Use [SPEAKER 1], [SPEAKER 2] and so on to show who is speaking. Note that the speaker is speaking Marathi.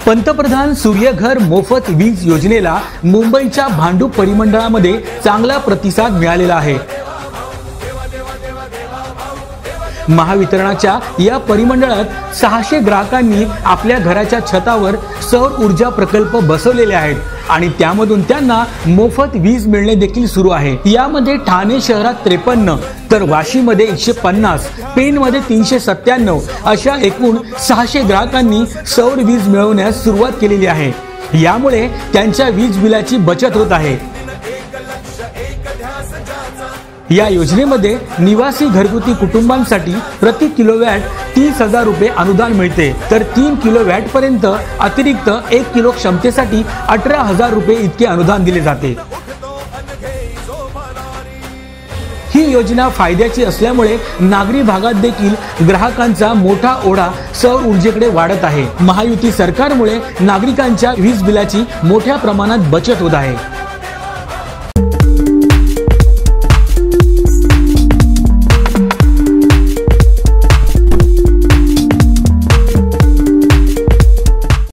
[SPEAKER 1] पंतप्रधान सूर्यघर मोफत वीज योजनेला मुंबईच्या भांडूप परिमंडळामध्ये चांगला प्रतिसाद मिळालेला आहे। महावितरणाच्या या परिमंडळात 600 ग्राहकांनी आपल्या घराच्या छतावर सौर ऊर्जा प्रकल्प बसवलेले आहेत आणि त्यामधून त्यांना मोफत वीज मिळणे देखील सुरू आहे। यामध्ये ठाणे शहरात 53 तर वाशीमध्ये 150, पेणमध्ये 397 अशा एकूण 600 ग्राहकांनी सौर वीज मिळवण्यास सुरुवात केलेली आहे। यामुळे त्यांच्या वीज बिलाची बचत होत आहे। या योजनेमध्ये निवासी घरगुती कुटुंबांसाठी प्रति किलोवॅट 30,000 रुपये अनुदान मिळते, तर 3 किलोवॅट पर्यंत अतिरिक्त 1 किलो क्षमतेसाठी 18,000 रुपये इतके अनुदान दिले जाते। ही योजना फायद्याची असल्यामुळे नागरी भागात देखील ग्राहकांचा मोठा ओढा सौर ऊर्जेकडे वाढत आहे। महायुती सरकारमुळे नागरिकांच्या वीज बिलाची मोठ्या प्रमाणात बचत होत आहे।